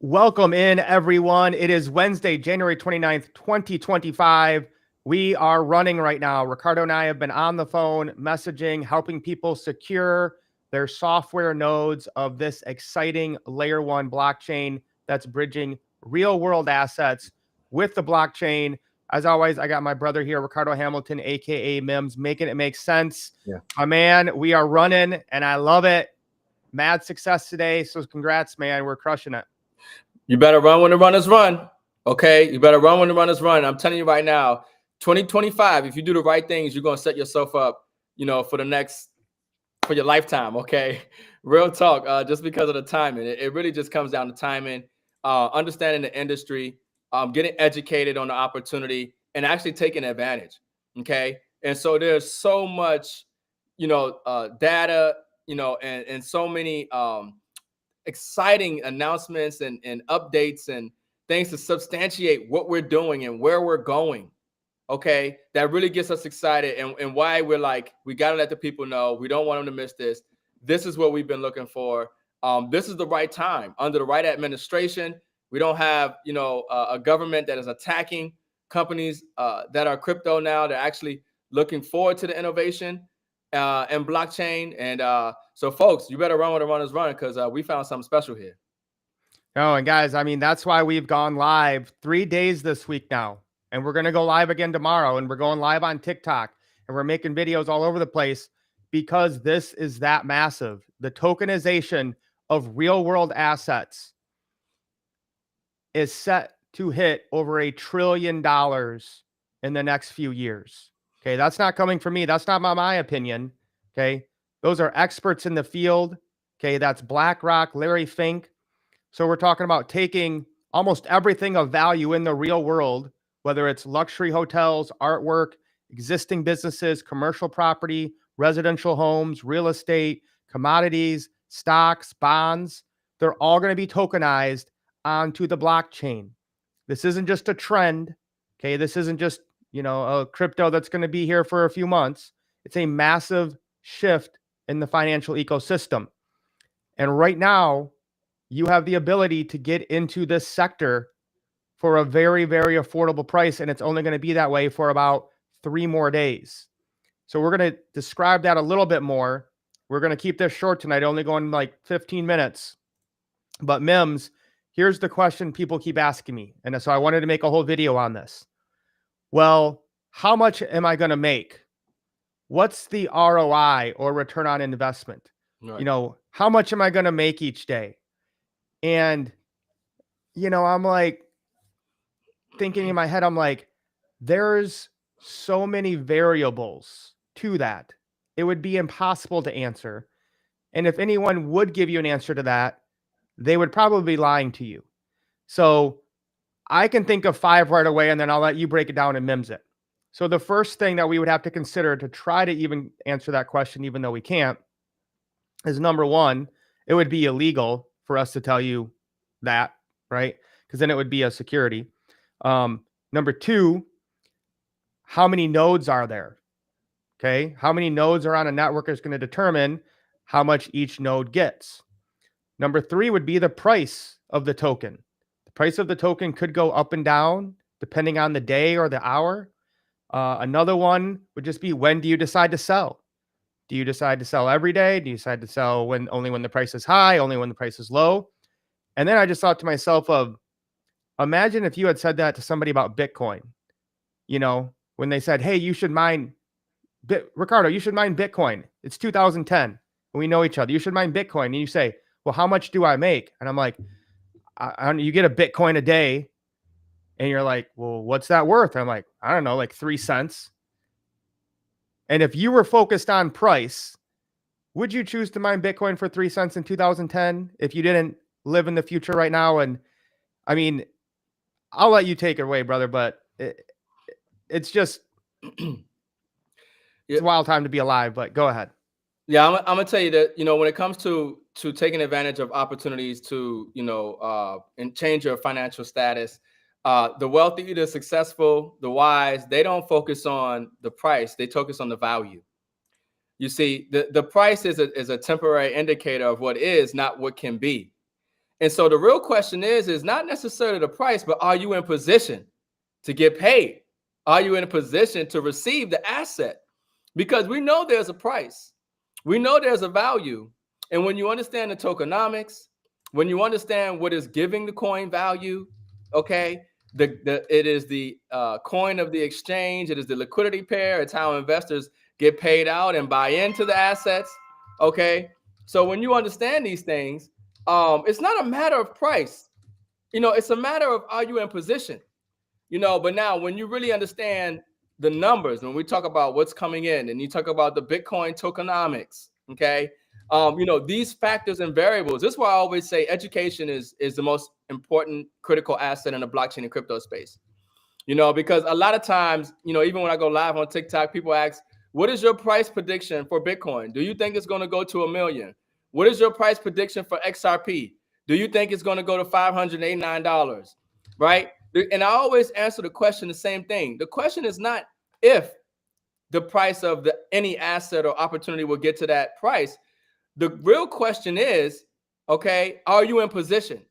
Welcome in, everyone. It is Wednesday, January 29th, 2025. We are running right now. Ricardo and I have been on the phone, messaging, helping people secure their software nodes of this exciting layer one blockchain that's bridging real world assets with the blockchain. As always, I got my brother here, Ricardo Hamilton, aka M.I.M.S, making it make sense. Yeah. My man, we are running and I love it. Mad success today. So congrats, man. We're crushing it. You better run when the runners run. Okay. You better run when the runners run. I'm telling you right now, 2025, if you do the right things, you're going to set yourself up, for your lifetime. Okay. Real talk. Just because of the timing, it really just comes down to timing, understanding the industry, getting educated on the opportunity and actually taking advantage. Okay. And so there's so much, data, and so many, exciting announcements and updates and things to substantiate what we're doing and where we're going. Okay, that really gets us excited and why we're like, we got to let the people know. We don't want them to miss this. This is what we've been looking for. This is the right time under the right administration. We don't have, a government that is attacking companies that are crypto now. They're actually looking forward to the innovation and blockchain. And so, folks, you better run when the runners run because we found something special here. Oh, and guys, I mean, that's why we've gone live 3 days this week now. And we're going to go live again tomorrow. And we're going live on TikTok. And we're making videos all over the place because this is that massive. The tokenization of real world assets is set to hit over $1 trillion in the next few years. Okay, that's not coming from me. That's not my opinion. Okay, those are experts in the field. Okay, that's BlackRock, Larry Fink. So we're talking about taking almost everything of value in the real world, whether it's luxury hotels, artwork, existing businesses, commercial property, residential homes, real estate, commodities, stocks, bonds. They're all going to be tokenized onto the blockchain. This isn't just a trend. Okay, this isn't just, a crypto that's going to be here for a few months. It's a massive shift in the financial ecosystem. And right now, you have the ability to get into this sector for a very, very affordable price. And it's only going to be that way for about 3 more days. So we're going to describe that a little bit more. We're going to keep this short tonight, only going like 15 minutes. But M.I.M.S, here's the question people keep asking me. And so I wanted to make a whole video on this. Well, how much am I going to make? What's the ROI or return on investment? Right. How much am I going to make each day? And, I'm like thinking in my head, I'm like, there's so many variables to that. It would be impossible to answer. And if anyone would give you an answer to that, they would probably be lying to you. So I can think of 5 right away, and then I'll let you break it down and M.I.M.S it. So the first thing that we would have to consider to try to even answer that question, even though we can't, is number one, it would be illegal for us to tell you that, right? Because then it would be a security. Number two, how many nodes are there? Okay. How many nodes are on a network is going to determine how much each node gets. Number three would be the price of the token. The price of the token could go up and down depending on the day or the hour. Another one would just be, when do you decide to sell? Do you decide to sell every day? Do you decide to sell only when the price is high, only when the price is low? And then I just thought to myself imagine if you had said that to somebody about Bitcoin, when they said, hey, you should mine Ricardo, you should mine Bitcoin. It's 2010 and we know each other. You should mine Bitcoin. And you say, well, how much do I make? And I'm like, you get a Bitcoin a day. And you're like, well, what's that worth? And I'm like, I don't know, like 3 cents. And if you were focused on price, would you choose to mine Bitcoin for 3 cents in 2010 if you didn't live in the future right now? And I mean, I'll let you take it away, brother, but it's just, it's a wild time to be alive, but go ahead. Yeah, I'm gonna tell you that, when it comes to taking advantage of opportunities to, and change your financial status, the wealthy, the successful, the wise, they don't focus on the price. They focus on the value. You see, the price is a temporary indicator of what is, not what can be. And so the real question is not necessarily the price, but are you in position to get paid? Are you in a position to receive the asset? Because we know there's a price. We know there's a value. And when you understand the tokenomics, when you understand what is giving the coin value, okay, it is the coin of the exchange. It is the liquidity pair. It's how investors get paid out and buy into the assets. Okay. So when you understand these things, it's not a matter of price. It's a matter of, are you in position? But now when you really understand the numbers, when we talk about what's coming in and you talk about the Bitcoin tokenomics, okay, these factors and variables, this is why I always say education is the most important critical asset in the blockchain and crypto space. Because a lot of times, even when I go live on TikTok, people ask, what is your price prediction for Bitcoin? Do you think it's going to go to 1 million? What is your price prediction for XRP? Do you think it's going to go to $589? Right? And I always answer the question the same thing. The question is not if the price of any asset or opportunity will get to that price. The real question is, okay, are you in position?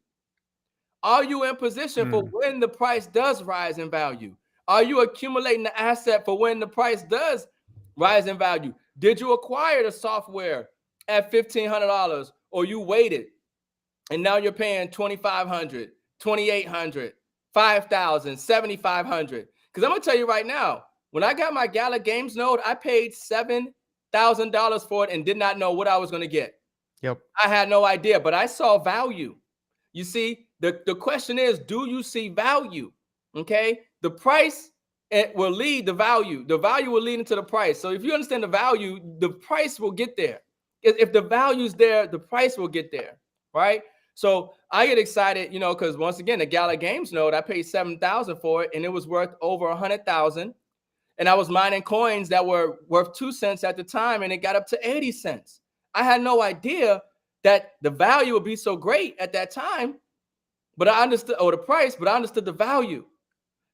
Are you in position for when the price does rise in value? Are you accumulating the asset for when the price does rise in value? Did you acquire the software at $1,500, or you waited and now you're paying $2,500, $2,800, $5,000, $7,500? Because I'm gonna tell you right now, when I got my Gala Games node, I paid $7,000 for it and did not know what I was gonna get. Yep. I had no idea, but I saw value. You see, the question is, do you see value? Okay, the price, it will lead the value. The value will lead into the price. So if you understand the value, the price will get there. If the value's there, the price will get there, right? So I get excited, because once again, the Gala Games node, I paid $7,000 for it, and it was worth over $100,000. And I was mining coins that were worth 2 cents at the time, and it got up to 80 cents. I had no idea that the value would be so great at that time, but I understood, or the price, but I understood the value.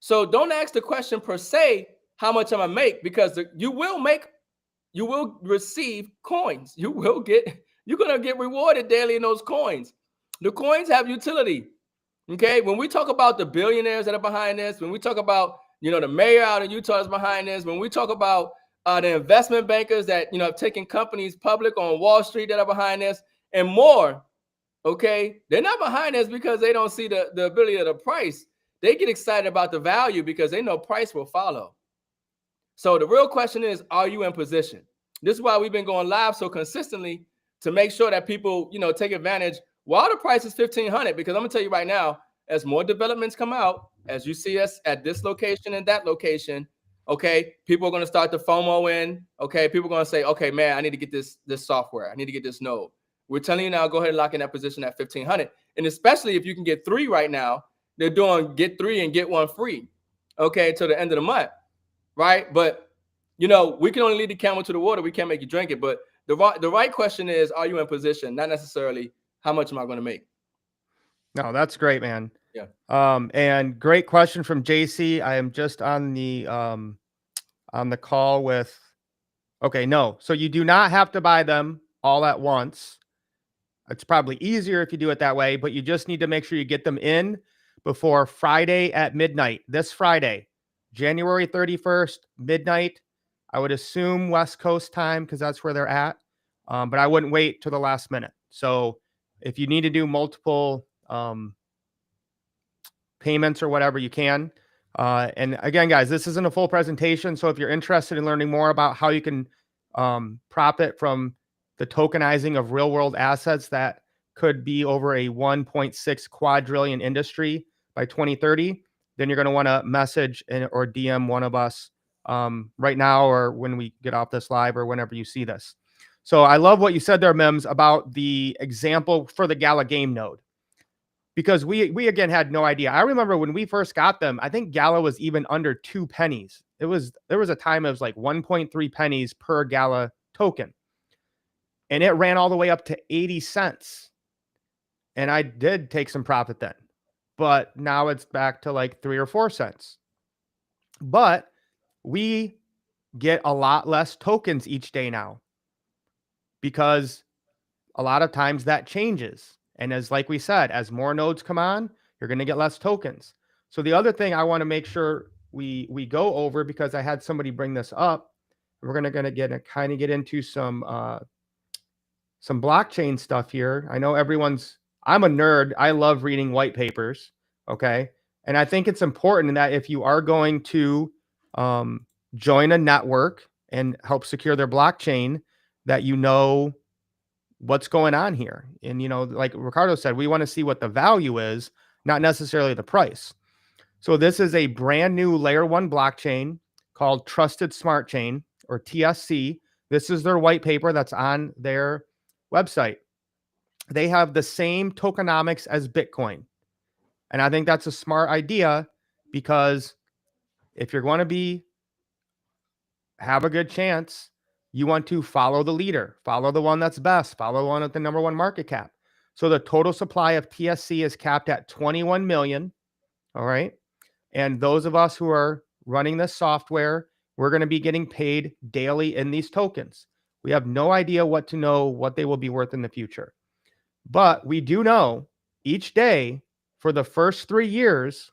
So don't ask the question per se, how much am I make? Because you will receive coins. You're gonna get rewarded daily in those coins. The coins have utility. Okay, when we talk about the billionaires that are behind this, when we talk about the mayor out in Utah is behind this, when we talk about the investment bankers that have taken companies public on Wall Street that are behind this, and more, okay, they're not behind this because they don't see the ability of the price. They get excited about the value because they know price will follow. So the real question is, are you in position? This is why we've been going live so consistently, to make sure that people take advantage while the price is $1,500. Because I'm gonna tell you right now, as more developments come out, as you see us at this location and that location, okay, people are gonna start to FOMO in. Okay, people are gonna say, okay, man, I need to get this software. I need to get this node. We're telling you now, go ahead and lock in that position at $1,500. And especially if you can get 3 right now, they're doing get 3 and get 1 free. Okay, till the end of the month, right? But we can only lead the camel to the water. We can't make you drink it. But the right question is, are you in position? Not necessarily how much am I going to make. No, that's great, man. Yeah. And great question from JC. I am just on the call with. Okay, no. So you do not have to buy them all at once. It's probably easier if you do it that way, but you just need to make sure you get them in before Friday at midnight. This Friday, January 31st, midnight. I would assume West Coast time because that's where they're at. But I wouldn't wait till the last minute. So if you need to do multiple payments or whatever, you can. And again, guys, this isn't a full presentation. So if you're interested in learning more about how you can profit from the tokenizing of real world assets that could be over a 1.6 quadrillion industry by 2030, then you're going to want to message or DM one of us right now, or when we get off this live, or whenever you see this. So I love what you said there, M.I.M.S, about the example for the Gala game node, because we again had no idea. I remember when we first got them, I think Gala was even under 2 pennies. There was a time it was like 1.3 pennies per Gala token. And it ran all the way up to 80 cents. And I did take some profit then. But now it's back to like 3 or 4 cents. But we get a lot less tokens each day now, because a lot of times that changes. And as like we said, as more nodes come on, you're going to get less tokens. So the other thing I want to make sure we go over, because I had somebody bring this up, we're going to get into some blockchain stuff here. I know I'm a nerd. I love reading white papers. Okay. And I think it's important that if you are going to join a network and help secure their blockchain, that you know what's going on here. And, like Ricardo said, we want to see what the value is, not necessarily the price. So this is a brand new layer 1 blockchain called Trusted Smart Chain, or TSC. This is their white paper that's on their website. They have the same tokenomics as Bitcoin. And I think that's a smart idea, because if you're going to have a good chance, you want to follow the leader, follow the one that's best, follow the one with the number 1 market cap. So the total supply of TSC is capped at 21 million. All right. And those of us who are running this software, we're going to be getting paid daily in these tokens. We have no idea what they will be worth in the future. But we do know each day for the first 3 years,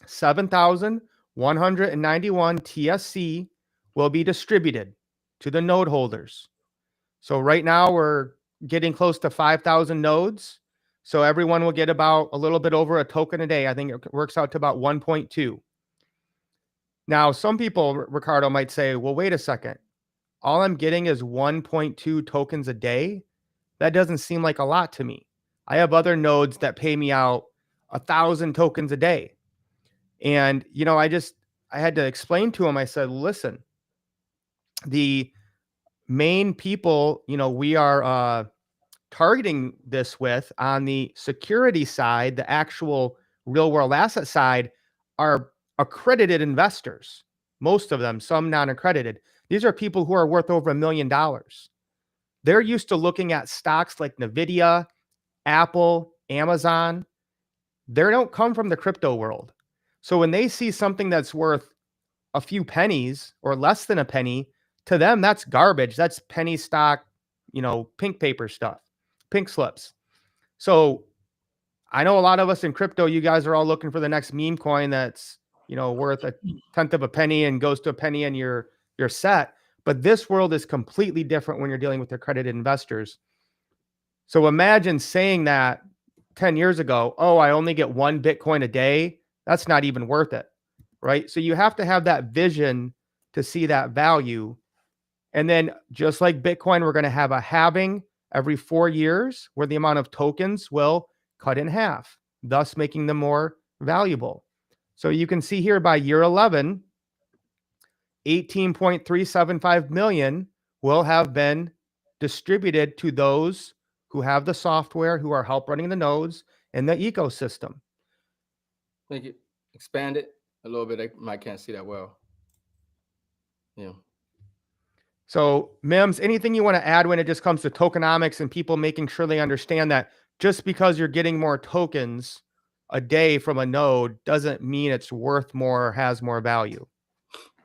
7,191 TSC will be distributed to the node holders. So right now we're getting close to 5,000 nodes. So everyone will get about a little bit over a token a day. I think it works out to about 1.2. Now, some people, Ricardo, might say, well, wait a second. All I'm getting is 1.2 tokens a day. That doesn't seem like a lot to me. I have other nodes that pay me out 1,000 tokens a day. And, I had to explain to him, I said, listen, the main people, we are targeting this with on the security side, the actual real world asset side, are accredited investors. Most of them, some non-accredited. These are people who are worth over $1 million. They're used to looking at stocks like Nvidia, Apple, Amazon. They don't come from the crypto world. So when they see something that's worth a few pennies or less than a penny, to them, that's garbage. That's penny stock, pink paper stuff, pink slips. So I know a lot of us in crypto, you guys are all looking for the next meme coin that's, worth a tenth of a penny and goes to a penny and you're set. But this world is completely different when you're dealing with accredited investors. So imagine saying that 10 years ago, oh, I only get 1 Bitcoin a day. That's not even worth it, right? So you have to have that vision to see that value. And then just like Bitcoin, we're going to have a halving every 4 years where the amount of tokens will cut in half, thus making them more valuable. So you can see here by year 11, 18.375 million will have been distributed to those who have the software, who are help running the nodes in the ecosystem. Thank you. Expand it a little bit. I can't see that well. Yeah. So, M.I.M.S, anything you want to add when it just comes to tokenomics and people making sure they understand that just because you're getting more tokens a day from a node doesn't mean it's worth more or has more value?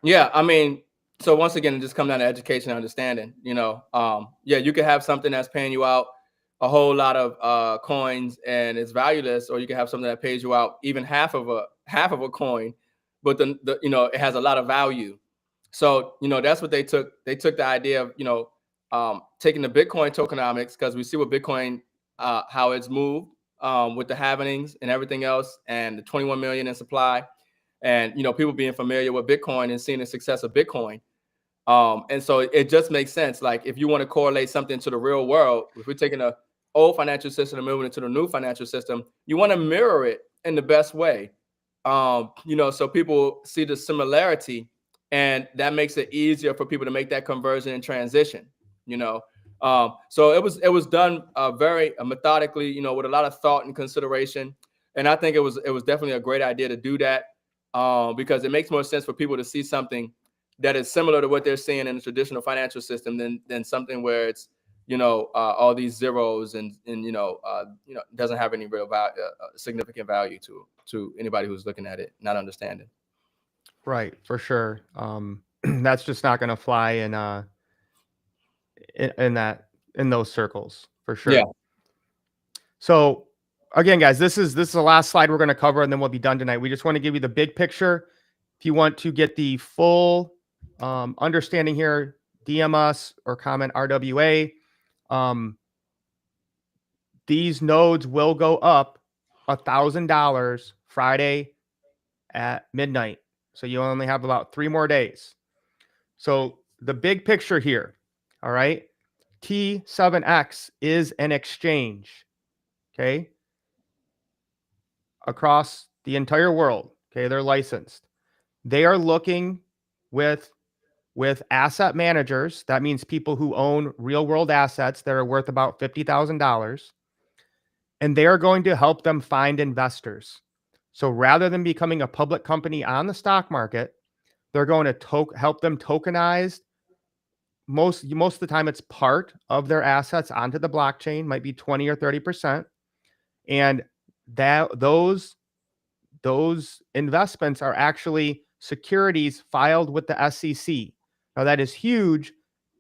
Yeah, I mean, so once again, it just comes down to education and understanding. Yeah, you could have something that's paying you out a whole lot of coins and it's valueless, or you can have something that pays you out even half of a coin, but the it has a lot of value. So that's what they took. They took the idea of taking the Bitcoin tokenomics, because we see what Bitcoin how it's moved with the halvings and everything else, and the 21 million in supply. And people being familiar with Bitcoin and seeing the success of Bitcoin, and so it just makes sense. Like if you want to correlate something to the real world, if we're taking the old financial system and moving into the new financial system, you want to mirror it in the best way. So people see the similarity, and that makes it easier for people to make that conversion and transition. So it was done very methodically, with a lot of thought and consideration, and I think it was definitely a great idea to do that. Because it makes more sense for people to see something that is similar to what they're seeing in the traditional financial system than something where it's all these zeros and doesn't have any real significant value to anybody who's looking at it, not understanding. Right, for sure. That's just not going to fly in those circles, for sure. Yeah. So again, guys, this is the last slide we're going to cover, and then we'll be done tonight. We just want to give you the big picture. If you want to get the full understanding here, DM us or comment RWA. These nodes will go up $1,000 Friday at midnight. So you only have about 3 more days. So the big picture here, all right, T7X is an exchange, okay, across the entire world. Okay, they're licensed. They are looking with asset managers. That means people who own real world assets that are worth about $50,000, and they are going to help them find investors. So rather than becoming a public company on the stock market, they're going to help them tokenize most of the time it's part of their assets onto the blockchain, might be 20 or 30%. And that those investments are actually securities filed with the SEC. Now that is huge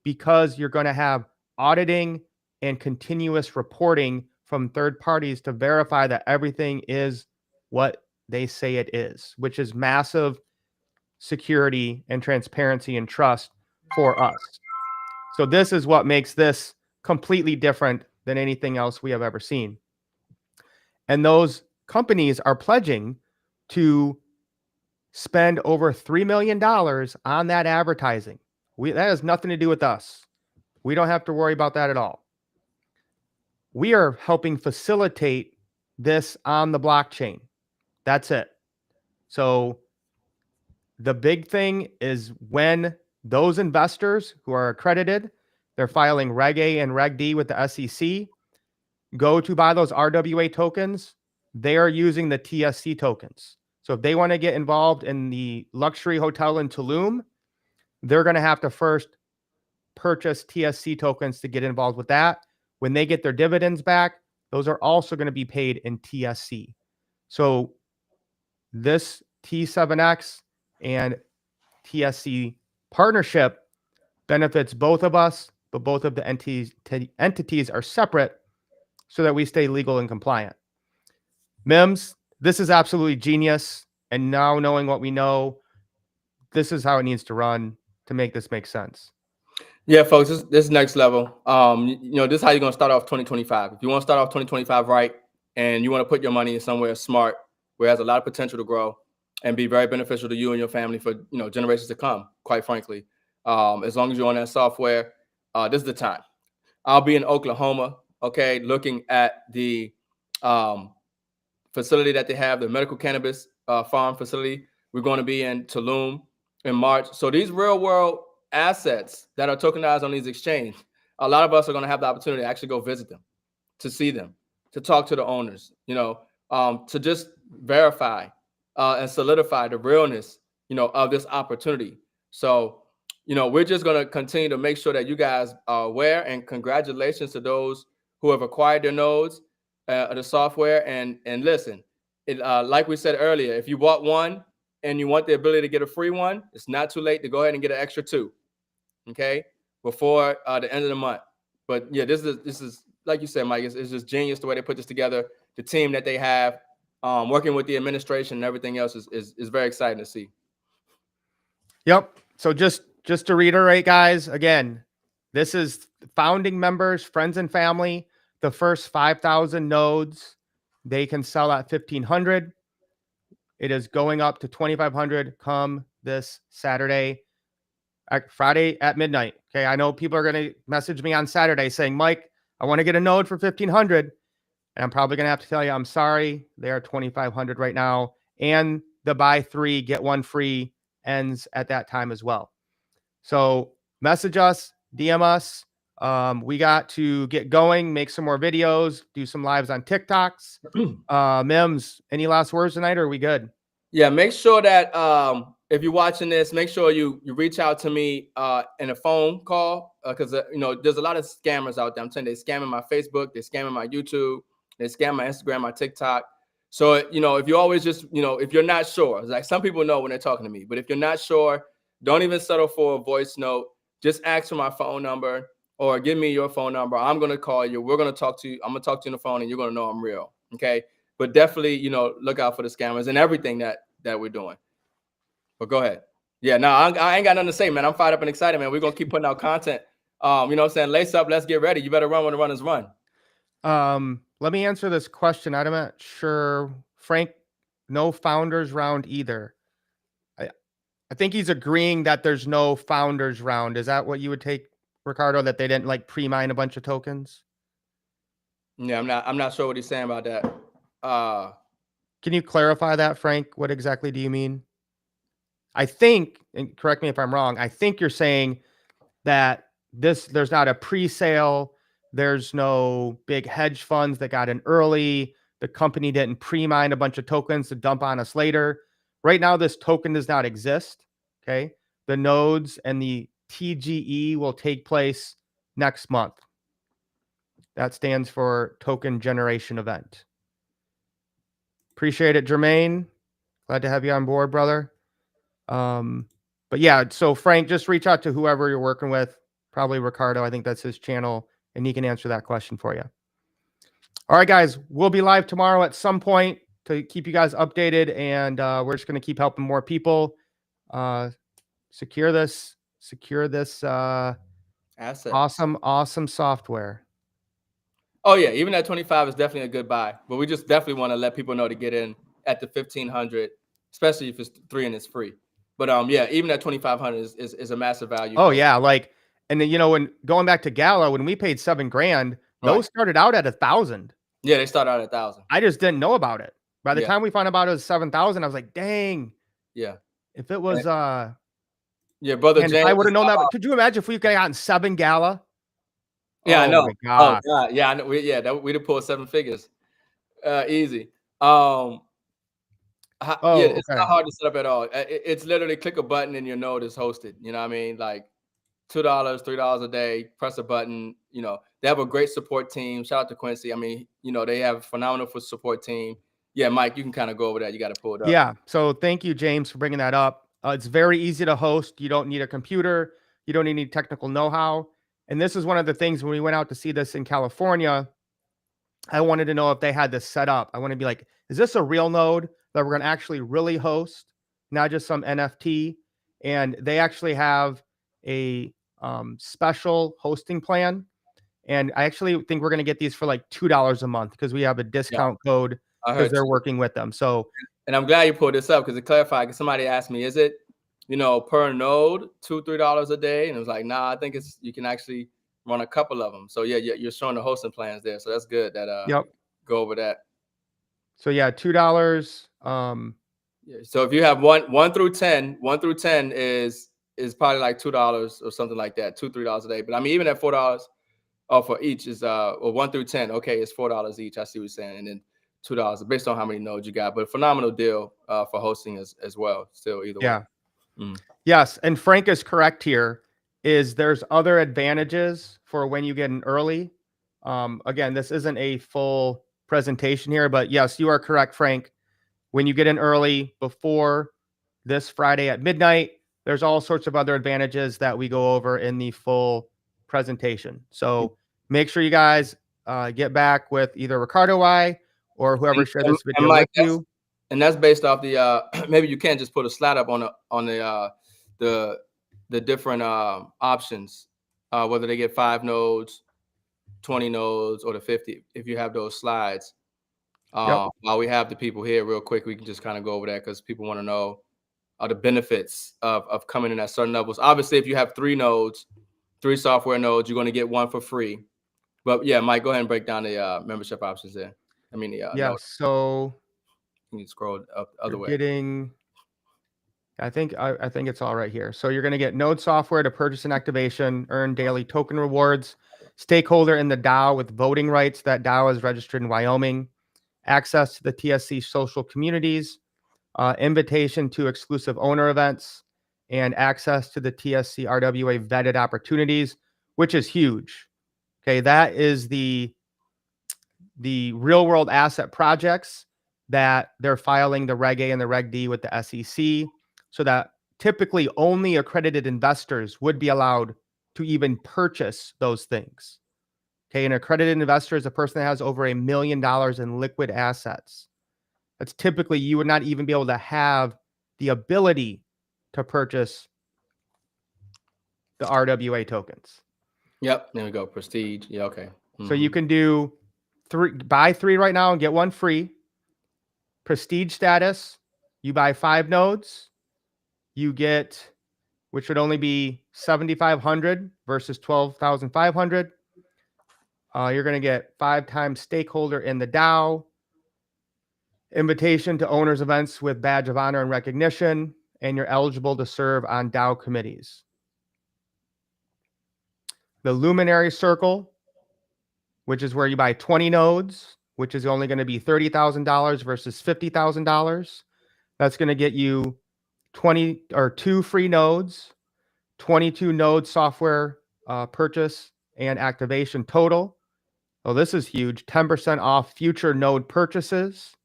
because you're going to have auditing and continuous reporting from third parties to verify that everything is what they say it is, which is massive security and transparency and trust for us. So this is what makes this completely different than anything else we have ever seen. And those companies are pledging to spend over $3 million on that advertising. That has nothing to do with us. We don't have to worry about that at all. We are helping facilitate this on the blockchain. That's it. So the big thing is when those investors who are accredited, they're filing Reg A and Reg D with the SEC, go to buy those RWA tokens, they are using the TSC tokens. So if they want to get involved in the luxury hotel in Tulum, they're going to have to first purchase TSC tokens to get involved with that. When they get their dividends back, those are also going to be paid in TSC. So this T7X and TSC partnership benefits both of us, but both of the entities are separate so that we stay legal and compliant. M.I.M.S, this is absolutely genius. And now knowing what we know, this is how it needs to run to make this make sense. Yeah, folks, this next level. This is how you're gonna start off 2025. If you want to start off 2025 right, and you want to put your money in somewhere smart, where it has a lot of potential to grow and be very beneficial to you and your family for generations to come. Quite frankly, as long as you're on that software, this is the time. I'll be in Oklahoma, okay, looking at the facility that they have, the medical cannabis farm facility. We're going to be in Tulum in March. So these real world assets that are tokenized on these exchanges, a lot of us are going to have the opportunity to actually go visit them, to see them, to talk to the owners, to just verify and solidify the realness, of this opportunity. So, we're just going to continue to make sure that you guys are aware, and congratulations to those who have acquired their nodes, the software. And listen, like we said earlier, if you bought one and you want the ability to get a free one, it's not too late to go ahead and get an extra 2, okay, before the end of the month. But yeah, this is like you said, Mike, it's just genius the way they put this together. The team that they have, working with the administration and everything else is very exciting to see. Yep. So just to reiterate, guys, again, this is founding members, friends and family. The first 5,000 nodes, they can sell at 1,500. It is going up to 2,500 come this Saturday, Friday at midnight. Okay. I know people are going to message me on Saturday saying, Mike, I want to get a node for 1,500. And I'm probably going to have to tell you, I'm sorry, they are 2,500 right now. And the buy 3, get 1 free ends at that time as well. So message us, DM us. We got to get going, make some more videos, do some lives on TikToks. M.I.M.S, any last words tonight, or are we good? Yeah, make sure that if you're watching this, make sure you reach out to me in a phone call, because there's a lot of scammers out there. I'm telling you, they're scamming my Facebook, they're scamming my YouTube, they scam my Instagram, my TikTok. So if you always just if you're not sure, like some people know when they're talking to me, but if you're not sure, don't even settle for a voice note. Just ask for my phone number, or give me your phone number. I'm gonna call you. We're gonna talk to you. I'm gonna talk to you on the phone, and you're gonna know I'm real. Okay. But definitely, look out for the scammers and everything that we're doing. But go ahead. Yeah, no, I ain't got nothing to say, man. I'm fired up and excited, man. We're gonna keep putting out content. You know what I'm saying? Lace up, let's get ready. You better run when the runners run. Let me answer this question. I'm not sure. Frank, no founders round either. I think he's agreeing that there's no founders round. Is that what you would take, Ricardo, that they didn't like pre-mine a bunch of tokens? Yeah, I'm not sure what he's saying about that. Can you clarify that, Frank? What exactly do you mean? I think, and correct me if I'm wrong, I think you're saying that there's not a pre-sale, there's no big hedge funds that got in early, the company didn't pre-mine a bunch of tokens to dump on us later. Right now, this token does not exist. Okay. The nodes and the TGE will take place next month. That stands for Token Generation Event. Appreciate it, Jermaine. Glad to have you on board, brother. But yeah, so Frank, just reach out to whoever you're working with, probably Ricardo. I think that's his channel, and he can answer that question for you. All right, guys, we'll be live tomorrow at some point to keep you guys updated, and we're just going to keep helping more people secure this asset. awesome software. Oh yeah, even at 25 is definitely a good buy, but we just definitely want to let people know to get in at the 1500, especially if it's 3 and it's free. But yeah, even at 2500 is a massive value. Oh yeah, like, and then when going back to Gala, when we paid $7,000, those started out at 1,000. Yeah, they started out at 1,000. I just didn't know about it. By the time we found out it was 7,000, I was like, dang. Yeah. If it was yeah, brother James, I would have known that. Could you imagine if we could have gotten 7 Gala? Yeah, I know. My God. Oh God, yeah, I know. We'd have pulled 7 figures. Easy. Yeah, it's not hard to set up at all. It's literally click a button and your node is hosted. You know what I mean? Like $2, $3 a day, press a button. They have a great support team. Shout out to Quincy. I mean, they have a phenomenal support team. Yeah, Mike, you can kind of go over that. You got to pull it up. Yeah. So thank you, James, for bringing that up. It's very easy to host. You don't need a computer. You don't need any technical know-how. And this is one of the things when we went out to see this in California, I wanted to know if they had this set up. I want to be like, is this a real node that we're going to actually really host, not just some NFT? And they actually have a special hosting plan. And I actually think we're going to get these for like $2 a month because we have a discount code because they're working with them. So, and I'm glad you pulled this up because it clarified. Because somebody asked me, is it, per node $2, $3 a day? And it was like, nah, I think you can actually run a couple of them. So yeah, you're showing the hosting plans there. So that's good that go over that. So yeah, $2. Yeah, so if you have one through 10 is probably like $2 or something like that, $2, $3 a day. But I mean, even at $4 for each is or 1 through 10, okay, it's $4 each. I see what you're saying, and then $2 based on how many nodes you got. But phenomenal deal for hosting as well. Still, either way. Yes, and Frank is correct here. There's other advantages for when you get in early. Again, this isn't a full presentation here, but yes, you are correct, Frank. When you get in early before this Friday at midnight, there's all sorts of other advantages that we go over in the full presentation. So make sure you guys get back with either Ricardo Y or whoever shared this video Mike, with you. And that's based off the maybe you can't just put a slide up on the different options, whether they get 5 nodes, 20 nodes, or the 50. If you have those slides, while we have the people here, real quick, we can just kind of go over that because people want to know the benefits of coming in at certain levels. Obviously, if you have 3 nodes, 3 software nodes, you're going to get 1 for free. But yeah, Mike, go ahead and break down the membership options there. I mean, so you can scroll up the other way. I think it's all right here. So you're going to get node software to purchase and activation, earn daily token rewards, stakeholder in the DAO with voting rights. That DAO is registered in Wyoming, access to the TSC social communities, invitation to exclusive owner events, and access to the TSC RWA vetted opportunities, which is huge. Okay, that is the real world asset projects that they're filing the Reg A and the Reg D with the SEC, so that typically only accredited investors would be allowed to even purchase those things. Okay, an accredited investor is a person that has over $1 million in liquid assets. That's typically, you would not even be able to have the ability to purchase the RWA tokens. Yep. There we go. Prestige. Yeah. Okay. So you can do buy 3 right now and get 1 free. Prestige status, you buy 5 nodes, you get, which would only be 7,500 versus 12,500. You're going to get 5 times stakeholder in the DAO, invitation to owners events with badge of honor and recognition, and you're eligible to serve on DAO committees. The Luminary Circle, which is where you buy 20 nodes, which is only going to be $30,000 versus $50,000. That's going to get you 2 free nodes, 22 node software purchase and activation total. Oh, this is huge. 10% off future node purchases.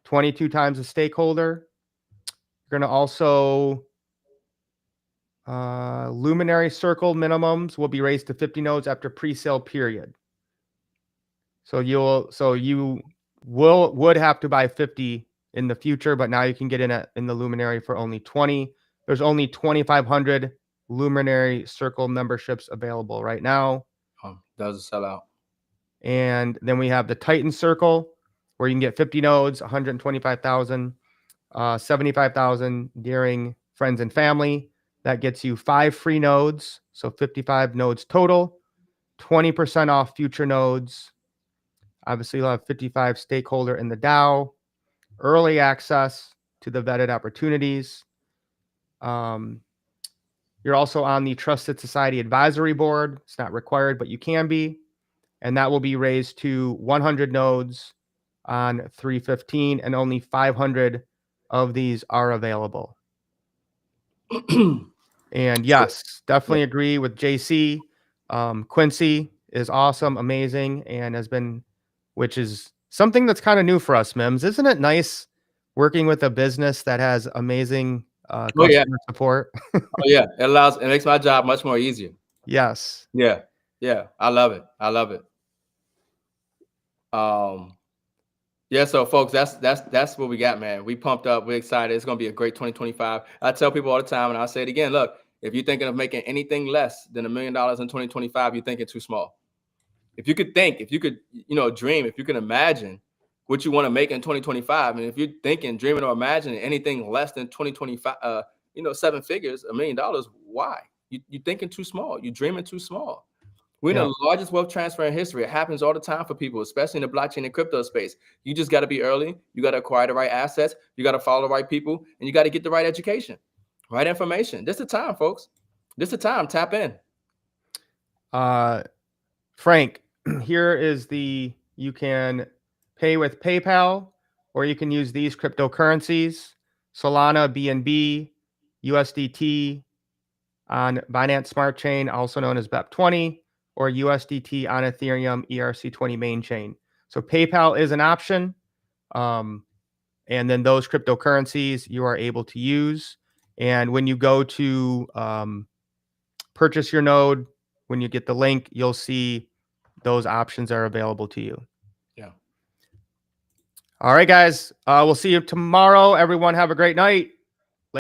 22 times a stakeholder. You're going to also Luminary Circle minimums will be raised to 50 nodes after pre-sale period. So you would have to buy 50 in the future, but now you can get in the Luminary for only 20. There's only 2,500 Luminary Circle memberships available right now. Doesn't sell out. And then we have the Titan Circle, where you can get 50 nodes, 125,000, 75,000 during friends and family. That gets you 5 free nodes, so 55 nodes total, 20% off future nodes. Obviously, you'll have 55 stakeholder in the DAO, early access to the vetted opportunities. You're also on the Trusted Society Advisory Board. It's not required, but you can be. And that will be raised to 100 nodes on 3/15, and only 500 of these are available. And yes, definitely agree with JC. Quincy is awesome, amazing, and has been, which is something that's kind of new for us, M.I.M.S. Isn't it nice working with a business that has amazing customer support? Oh yeah, it makes my job much more easier. Yes. Yeah. I love it. Yeah, so folks, that's what we got, man. We pumped up, we're excited. It's gonna be a great 2025. I tell people all the time, and I'll say it again. Look, if you're thinking of making anything less than $1 million in 2025, you're thinking too small. If you could dream, if you can imagine what you want to make in 2025, and if you're thinking, dreaming, or imagining anything less than 2025, 7 figures, $1 million, why? You're thinking too small. You're dreaming too small. We're in the largest wealth transfer in history. It happens all the time for people, especially in the blockchain and crypto space. You just got to be early. You got to acquire the right assets. You got to follow the right people, and you got to get the right education, right information. This is the time, folks. This is the time. Tap in. Frank, here is you can pay with PayPal, or you can use these cryptocurrencies: Solana, BNB, USDT on Binance Smart Chain, also known as BEP20, or USDT on Ethereum ERC20 main chain. So PayPal is an option. And then those cryptocurrencies you are able to use. And when you go to purchase your node, when you get the link, you'll see those options are available to you. Yeah. All right, guys. We'll see you tomorrow. Everyone have a great night.